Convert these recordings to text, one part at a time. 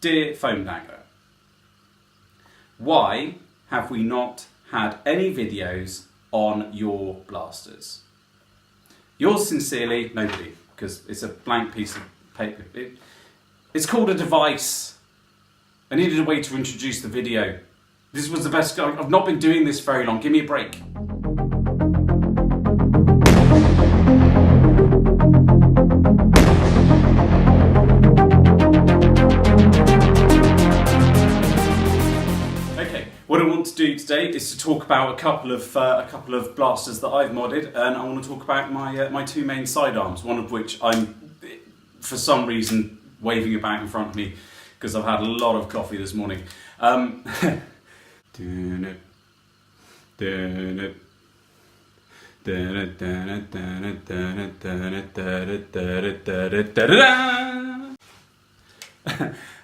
Dear Foam Dangler, why have we not had any videos on your blasters? Yours sincerely, nobody, because it's a blank piece of paper. It's called a device. I needed a way to introduce the video. This was the best. I've not been doing this very long. Give me a break. What I want to do today is to talk about a couple of blasters that I've modded, and I want to talk about my two main sidearms. One of which I'm, for some reason, waving about in front of me because I've had a lot of coffee this morning.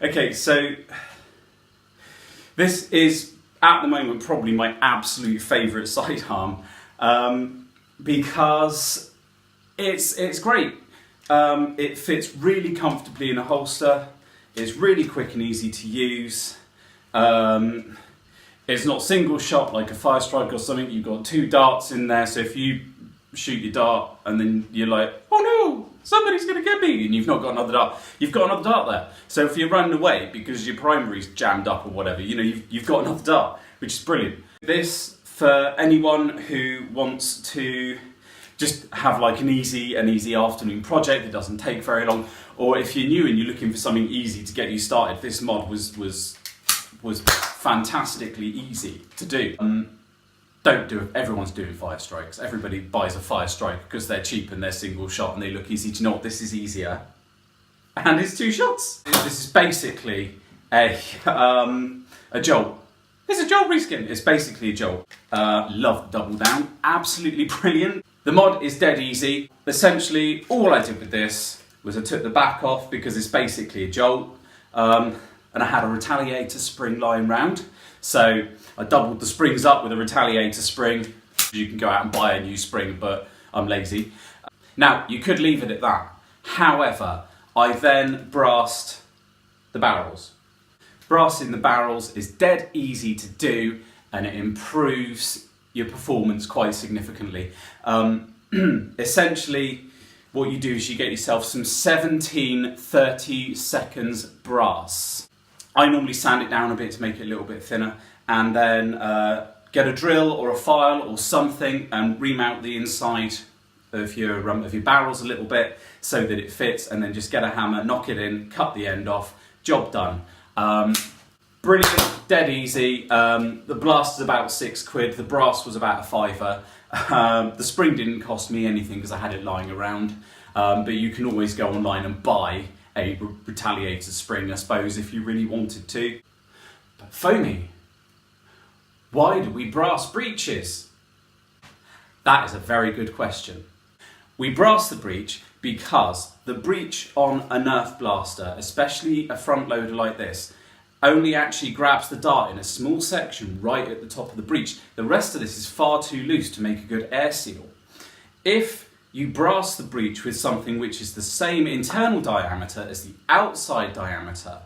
Okay, so this is at the moment probably my absolute favourite sidearm because it's great. It fits really comfortably in a holster. It's really quick and easy to use. It's not single shot like a fire strike or something. You've got two darts in there, so if you shoot your dart and then you're like, oh no, somebody's going to get me, and you've not got another dart, you've got another dart there. So if you're running away because your primary's jammed up or whatever, you know, you've got another dart, which is brilliant. This, for anyone who wants to just have like an easy afternoon project that doesn't take very long, or if you're new and you're looking for something easy to get you started, this mod was fantastically easy to do. Don't do it. Everyone's doing fire strikes. Everybody buys a fire strike because they're cheap and they're single shot and they look easy. Do you know what? This is easier. And it's two shots. This is basically a jolt. It's a jolt reskin. It's basically a jolt. Love Doubledown. Absolutely brilliant. The mod is dead easy. Essentially, all I did with this was I took the back off because it's basically a jolt. And I had a retaliator spring lying round. So I doubled the springs up with a retaliator spring. You can go out and buy a new spring, but I'm lazy. Now, you could leave it at that. However, I then brassed the barrels. Brassing the barrels is dead easy to do, and it improves your performance quite significantly. Essentially, what you do is you get yourself some 17 30 seconds brass. I normally sand it down a bit to make it a little bit thinner, and then get a drill or a file or something and remount the inside of your barrels a little bit so that it fits, and then just get a hammer, knock it in, cut the end off, job done. Brilliant, dead easy. The blast is about £6, the brass was about £5. The spring didn't cost me anything because I had it lying around, but you can always go online and buy a retaliator spring, I suppose, if you really wanted to. But Foamy, why do we brass breeches? That is a very good question. We brass the breech because the breech on a Nerf blaster, especially a front loader like this, only actually grabs the dart in a small section right at the top of the breech. The rest of this is far too loose to make a good air seal. If you brass the breech with something which is the same internal diameter as the outside diameter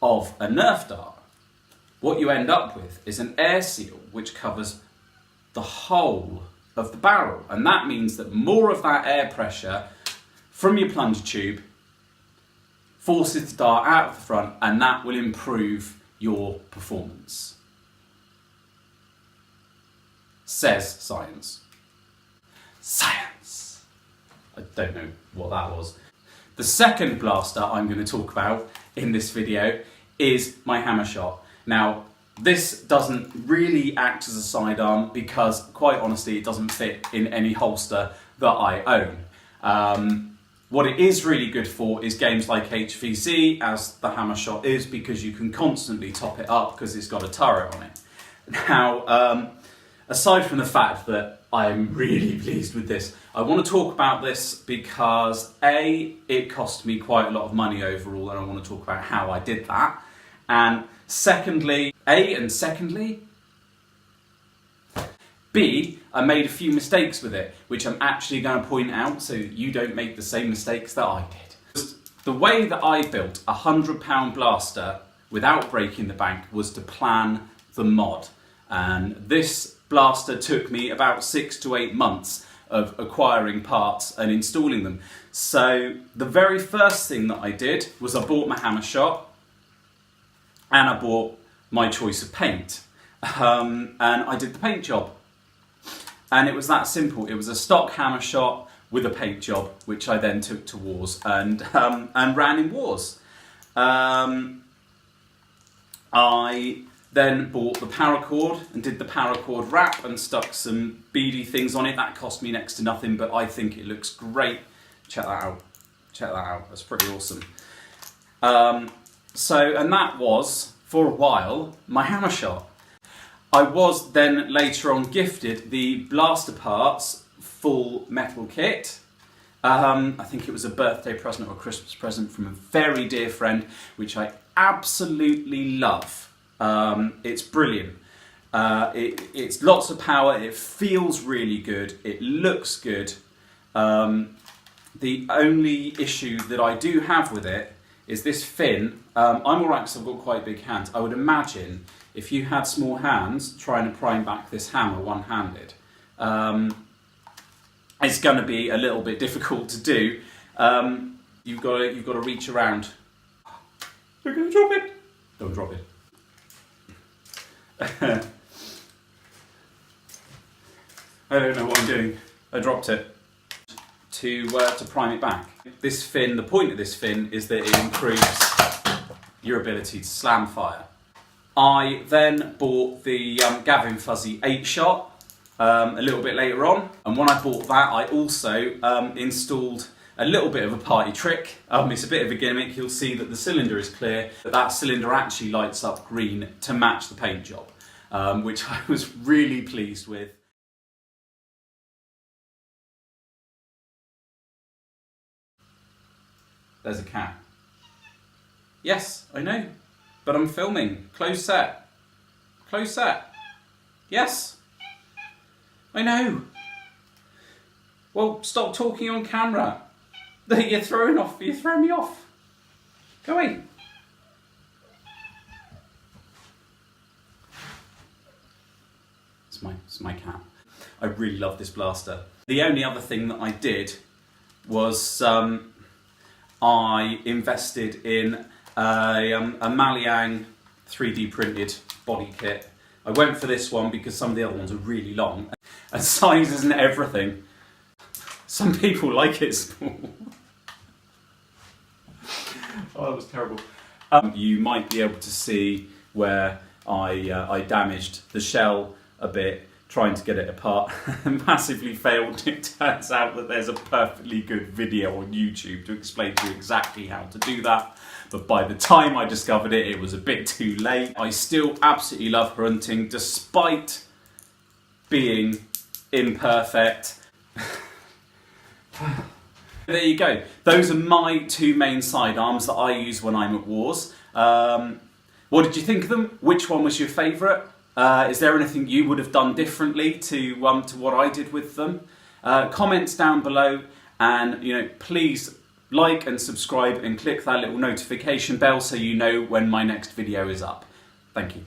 of a Nerf dart, what you end up with is an air seal which covers the whole of the barrel. And that means that more of that air pressure from your plunger tube forces the dart out of the front, and that will improve your performance. Says science. Science! I don't know what that was. The second blaster I'm going to talk about in this video is my Hammershot. Now, this doesn't really act as a sidearm because, quite honestly, it doesn't fit in any holster that I own. What it is really good for is games like HVZ, as the Hammershot is, because you can constantly top it up because it's got a turret on it. Now, aside from the fact that I'm really pleased with this, I want to talk about this because A, it cost me quite a lot of money overall, and I want to talk about how I did that. And secondly, B, I made a few mistakes with it, which I'm actually going to point out so you don't make the same mistakes that I did. The way that I built a £100 blaster without breaking the bank was to plan the mod. And this blaster took me about 6 to 8 months of acquiring parts and installing them. So the very first thing that I did was I bought my Hammershot and I bought my choice of paint. And I did the paint job. And it was that simple. It was a stock Hammershot with a paint job, which I then took to wars and ran in wars. I then bought the paracord and did the paracord wrap and stuck some beady things on it. That cost me next to nothing, but I think it looks great. Check that out. Check that out. That's pretty awesome. And that was, for a while, my Hammershot. I was then later on gifted the blaster parts full metal kit. I think it was a birthday present or a Christmas present from a very dear friend, which I absolutely love. It's brilliant. It's lots of power, it feels really good, it looks good. The only issue that I do have with it is this fin. I'm alright because I've got quite big hands. I would imagine if you had small hands trying to prime back this hammer one-handed, it's going to be a little bit difficult to do. You've got to reach around. You're going to drop it. Don't drop it. I don't know what I'm doing. I dropped it. To prime it back. This fin, the point of this fin is that it improves your ability to slam fire. I then bought the Gavin Fuzzy 8-shot a little bit later on, and when I bought that I also installed a little bit of a party trick. It's a bit of a gimmick. You'll see that the cylinder is clear, but that cylinder actually lights up green to match the paint job, which I was really pleased with. There's a cat. Yes, I know, but I'm filming. Close set. Close set. Yes, I know. Well, stop talking on camera. You're throwing me off. Go away. It's my cat. I really love this blaster. The only other thing that I did was I invested in a Maliang 3D printed body kit. I went for this one because some of the other ones are really long. And size isn't everything. Some people like it small. Oh, that was terrible. You might be able to see where I damaged the shell a bit trying to get it apart and massively failed. It turns out that there's a perfectly good video on YouTube to explain to you exactly how to do that. But by the time I discovered it, it was a bit too late. I still absolutely love hunting despite being imperfect. There you go. Those are my two main sidearms that I use when I'm at wars. What did you think of them? Which one was your favourite? Is there anything you would have done differently to what I did with them? Comments down below, and please like and subscribe and click that little notification bell so you know when my next video is up. Thank you.